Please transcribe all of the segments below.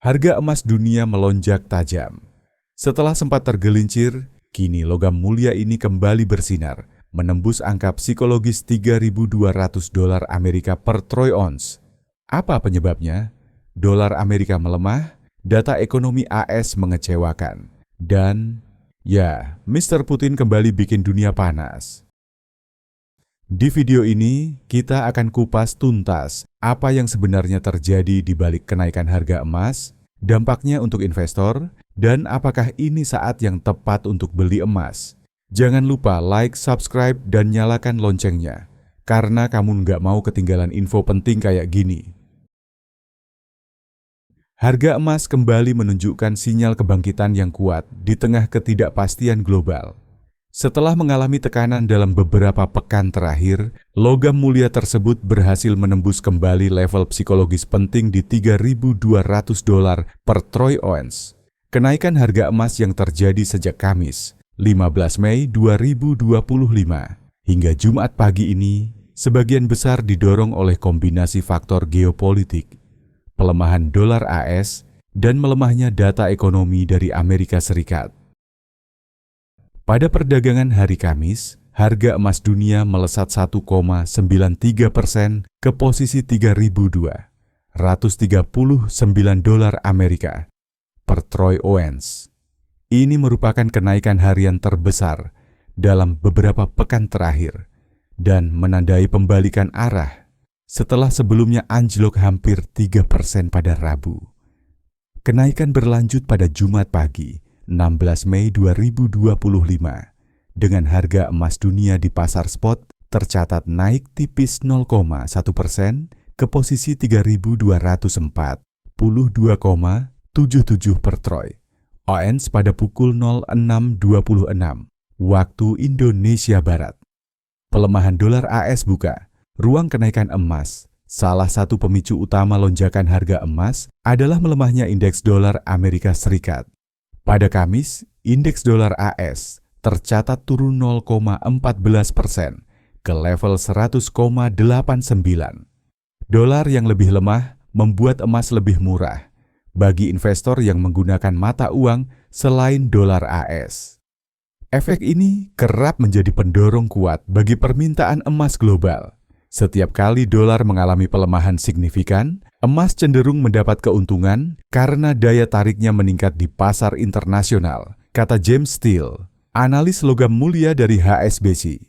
Harga emas dunia melonjak tajam. Setelah sempat tergelincir, kini logam mulia ini kembali bersinar, menembus angka psikologis $3.200 Amerika per troy ounce. Apa penyebabnya? Dolar Amerika melemah, data ekonomi AS mengecewakan, dan ya, Mr. Putin kembali bikin dunia panas. Di video ini, kita akan kupas tuntas apa yang sebenarnya terjadi di balik kenaikan harga emas, dampaknya untuk investor, dan apakah ini saat yang tepat untuk beli emas. Jangan lupa like, subscribe, dan nyalakan loncengnya, karena kamu nggak mau ketinggalan info penting kayak gini. Harga emas kembali menunjukkan sinyal kebangkitan yang kuat di tengah ketidakpastian global. Setelah mengalami tekanan dalam beberapa pekan terakhir, logam mulia tersebut berhasil menembus kembali level psikologis penting di $3.200 per troy ounce. Kenaikan harga emas yang terjadi sejak Kamis, 15 Mei 2025, hingga Jumat pagi ini, sebagian besar didorong oleh kombinasi faktor geopolitik, pelemahan dolar AS, dan melemahnya data ekonomi dari Amerika Serikat. Pada perdagangan hari Kamis, harga emas dunia melesat 1,93% ke posisi $3.239 Amerika per troy ounce. Ini merupakan kenaikan harian terbesar dalam beberapa pekan terakhir dan menandai pembalikan arah setelah sebelumnya anjlok hampir 3% pada Rabu. Kenaikan berlanjut pada Jumat pagi, 16 Mei 2025, dengan harga emas dunia di pasar spot tercatat naik tipis 0,1% ke posisi $3.242,77 per troy ounce pada pukul 06.26 waktu Indonesia Barat. Pelemahan dolar AS buka ruang kenaikan emas. Salah satu pemicu utama lonjakan harga emas adalah melemahnya indeks dolar Amerika Serikat. Pada Kamis, indeks dolar AS tercatat turun 0,14% ke level 100,89. Dolar yang lebih lemah membuat emas lebih murah bagi investor yang menggunakan mata uang selain dolar AS. Efek ini kerap menjadi pendorong kuat bagi permintaan emas global. Setiap kali dolar mengalami pelemahan signifikan, emas cenderung mendapat keuntungan karena daya tariknya meningkat di pasar internasional, kata James Steele, analis logam mulia dari HSBC.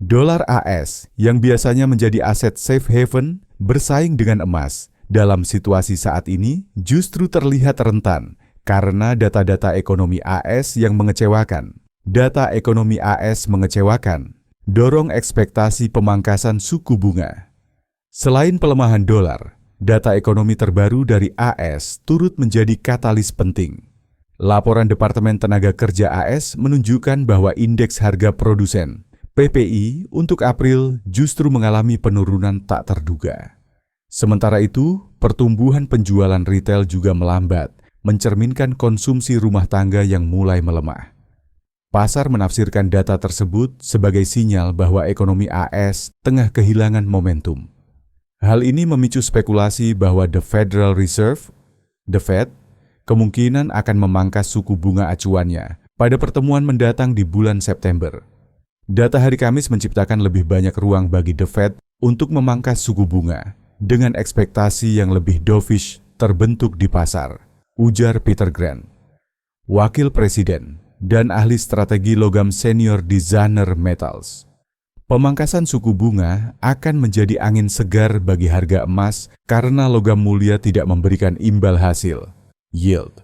Dolar AS yang biasanya menjadi aset safe haven bersaing dengan emas dalam situasi saat ini justru terlihat rentan karena data-data ekonomi AS yang mengecewakan. Data ekonomi AS mengecewakan, dorong ekspektasi pemangkasan suku bunga. Selain pelemahan dolar, data ekonomi terbaru dari AS turut menjadi katalis penting. Laporan Departemen Tenaga Kerja AS menunjukkan bahwa indeks harga produsen (PPI) untuk April justru mengalami penurunan tak terduga. Sementara itu, pertumbuhan penjualan retail juga melambat, mencerminkan konsumsi rumah tangga yang mulai melemah. Pasar menafsirkan data tersebut sebagai sinyal bahwa ekonomi AS tengah kehilangan momentum. Hal ini memicu spekulasi bahwa The Federal Reserve, the Fed, kemungkinan akan memangkas suku bunga acuannya pada pertemuan mendatang di bulan September. Data hari Kamis menciptakan lebih banyak ruang bagi The Fed untuk memangkas suku bunga dengan ekspektasi yang lebih dovish terbentuk di pasar, ujar Peter Grant, wakil presiden dan ahli strategi logam senior di Zenner Metals. Pemangkasan suku bunga akan menjadi angin segar bagi harga emas karena logam mulia tidak memberikan imbal hasil, yield.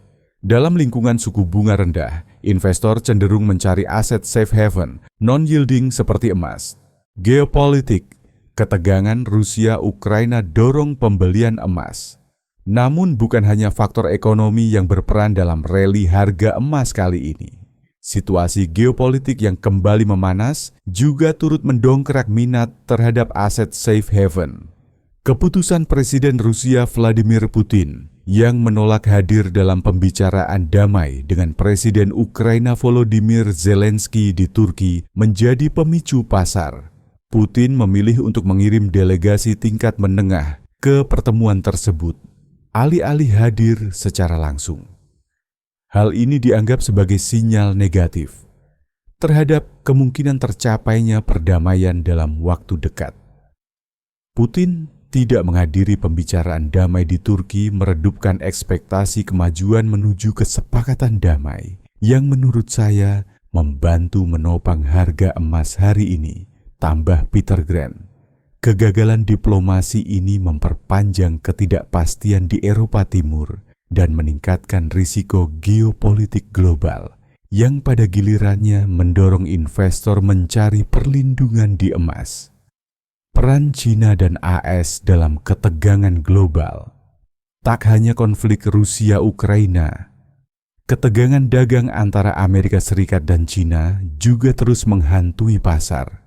Dalam lingkungan suku bunga rendah, investor cenderung mencari aset safe haven, non-yielding seperti emas. Geopolitik, ketegangan Rusia-Ukraina dorong pembelian emas. Namun bukan hanya faktor ekonomi yang berperan dalam rally harga emas kali ini. Situasi geopolitik yang kembali memanas juga turut mendongkrak minat terhadap aset safe haven. Keputusan Presiden Rusia Vladimir Putin yang menolak hadir dalam pembicaraan damai dengan Presiden Ukraina Volodymyr Zelensky di Turki menjadi pemicu pasar. Putin memilih untuk mengirim delegasi tingkat menengah ke pertemuan tersebut. alih-alih hadir secara langsung. Hal ini dianggap sebagai sinyal negatif terhadap kemungkinan tercapainya perdamaian dalam waktu dekat. Putin tidak menghadiri pembicaraan damai di Turki meredupkan ekspektasi kemajuan menuju kesepakatan damai yang menurut saya membantu menopang harga emas hari ini, tambah Peter Grant. Kegagalan diplomasi ini memperpanjang ketidakpastian di Eropa Timur dan meningkatkan risiko geopolitik global yang pada gilirannya mendorong investor mencari perlindungan di emas. Peran China dan AS dalam ketegangan global. Tak hanya konflik Rusia-Ukraina, ketegangan dagang antara Amerika Serikat dan China juga terus menghantui pasar.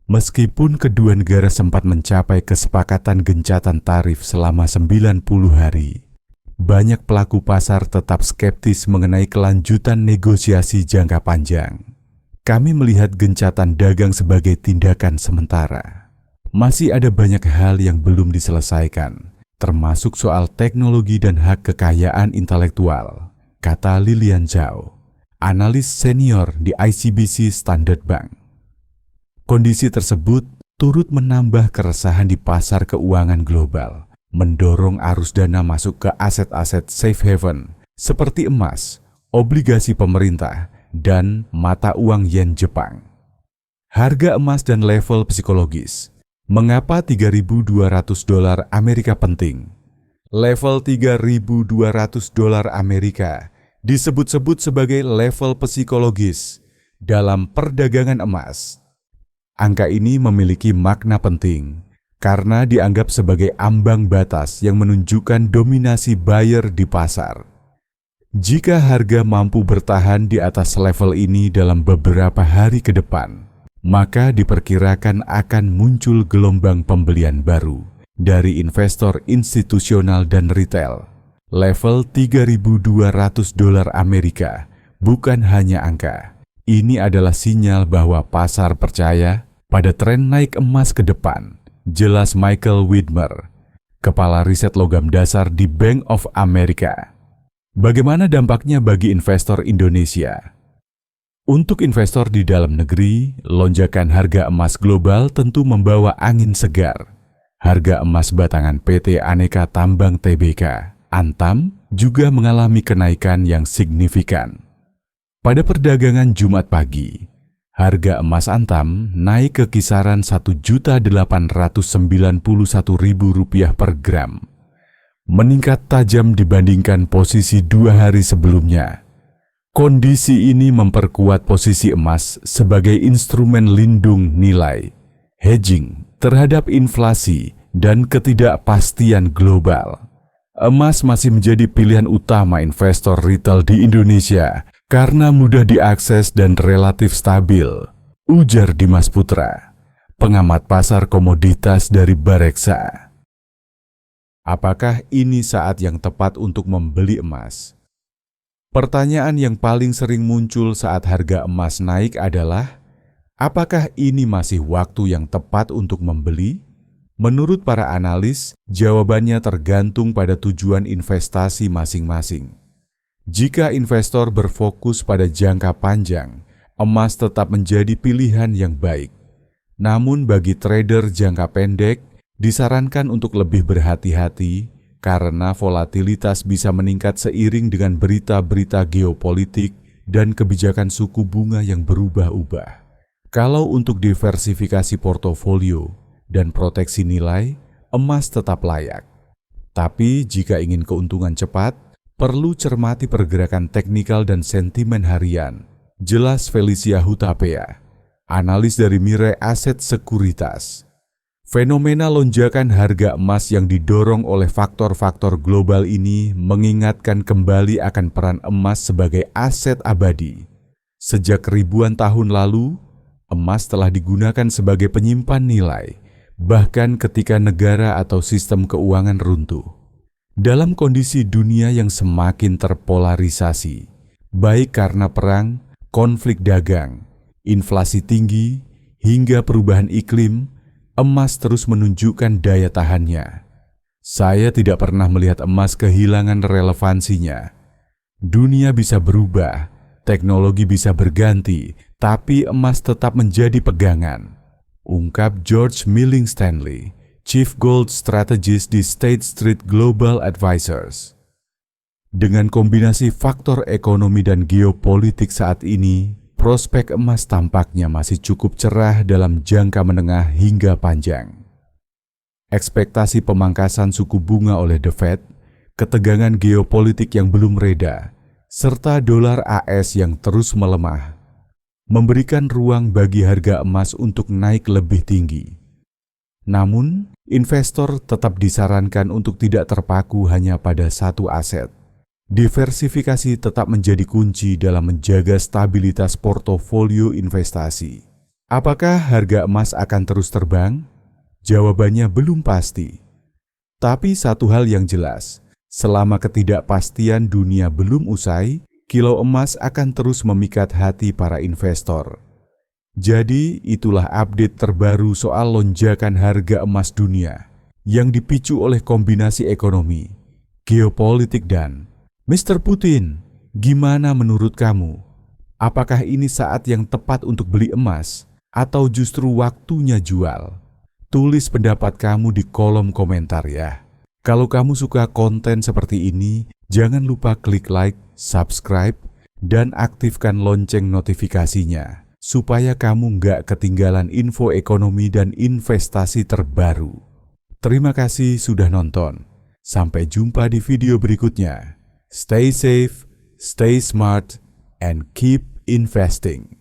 Meskipun kedua negara sempat mencapai kesepakatan gencatan tarif selama 90 hari, banyak pelaku pasar tetap skeptis mengenai kelanjutan negosiasi jangka panjang. Kami melihat gencatan dagang sebagai tindakan sementara. Masih ada banyak hal yang belum diselesaikan, termasuk soal teknologi dan hak kekayaan intelektual, kata Lilian Zhao, analis senior di ICBC Standard Bank. Kondisi tersebut turut menambah keresahan di pasar keuangan global, mendorong arus dana masuk ke aset-aset safe haven seperti emas, obligasi pemerintah, dan mata uang yen Jepang. Harga emas dan level psikologis. Mengapa $3.200 Amerika penting? Level $3.200 Amerika disebut-sebut sebagai level psikologis dalam perdagangan emas. Angka ini memiliki makna penting karena dianggap sebagai ambang batas yang menunjukkan dominasi buyer di pasar. Jika harga mampu bertahan di atas level ini dalam beberapa hari ke depan, maka diperkirakan akan muncul gelombang pembelian baru dari investor institusional dan retail. Level $3.200 Amerika bukan hanya angka. Ini adalah sinyal bahwa pasar percaya pada tren naik emas ke depan, jelas Michael Widmer, kepala riset logam dasar di Bank of America. Bagaimana dampaknya bagi investor Indonesia? Untuk investor di dalam negeri, lonjakan harga emas global tentu membawa angin segar. Harga emas batangan PT Aneka Tambang Tbk, Antam, juga mengalami kenaikan yang signifikan. Pada perdagangan Jumat pagi, harga emas Antam naik ke kisaran Rp1.891.000 per gram, meningkat tajam dibandingkan posisi 2 hari sebelumnya. Kondisi ini memperkuat posisi emas sebagai instrumen lindung nilai, hedging terhadap inflasi dan ketidakpastian global. Emas masih menjadi pilihan utama investor retail di Indonesia karena mudah diakses dan relatif stabil, ujar Dimas Putra, pengamat pasar komoditas dari Bareksa. Apakah ini saat yang tepat untuk membeli emas? Pertanyaan yang paling sering muncul saat harga emas naik adalah, apakah ini masih waktu yang tepat untuk membeli? Menurut para analis, jawabannya tergantung pada tujuan investasi masing-masing. Jika investor berfokus pada jangka panjang, emas tetap menjadi pilihan yang baik. Namun bagi trader jangka pendek, disarankan untuk lebih berhati-hati karena volatilitas bisa meningkat seiring dengan berita-berita geopolitik dan kebijakan suku bunga yang berubah-ubah. Kalau untuk diversifikasi portofolio dan proteksi nilai, emas tetap layak. Tapi jika ingin keuntungan cepat, perlu cermati pergerakan teknikal dan sentimen harian, jelas Felicia Hutapea, analis dari Mirae Asset Sekuritas. Fenomena lonjakan harga emas yang didorong oleh faktor-faktor global ini mengingatkan kembali akan peran emas sebagai aset abadi. Sejak ribuan tahun lalu, emas telah digunakan sebagai penyimpan nilai, bahkan ketika negara atau sistem keuangan runtuh. Dalam kondisi dunia yang semakin terpolarisasi, baik karena perang, konflik dagang, inflasi tinggi, hingga perubahan iklim, emas terus menunjukkan daya tahannya. Saya tidak pernah melihat emas kehilangan relevansinya. Dunia bisa berubah, teknologi bisa berganti, tapi emas tetap menjadi pegangan. Ungkap George Milling Stanley, Chief Gold Strategist di State Street Global Advisors. Dengan kombinasi faktor ekonomi dan geopolitik saat ini, prospek emas tampaknya masih cukup cerah dalam jangka menengah hingga panjang. Ekspektasi pemangkasan suku bunga oleh The Fed, ketegangan geopolitik yang belum reda, serta dolar AS yang terus melemah, memberikan ruang bagi harga emas untuk naik lebih tinggi. Namun, investor tetap disarankan untuk tidak terpaku hanya pada satu aset. Diversifikasi tetap menjadi kunci dalam menjaga stabilitas portofolio investasi. Apakah harga emas akan terus terbang? Jawabannya belum pasti. Tapi satu hal yang jelas, selama ketidakpastian dunia belum usai, kilau emas akan terus memikat hati para investor. Jadi, itulah update terbaru soal lonjakan harga emas dunia yang dipicu oleh kombinasi ekonomi, geopolitik, dan Mr. Putin. Gimana menurut kamu? Apakah ini saat yang tepat untuk beli emas atau justru waktunya jual? Tulis pendapat kamu di kolom komentar ya. Kalau kamu suka konten seperti ini, jangan lupa klik like, subscribe, dan aktifkan lonceng notifikasinya, supaya kamu nggak ketinggalan info ekonomi dan investasi terbaru. Terima kasih sudah nonton. Sampai jumpa di video berikutnya. Stay safe, stay smart, and keep investing.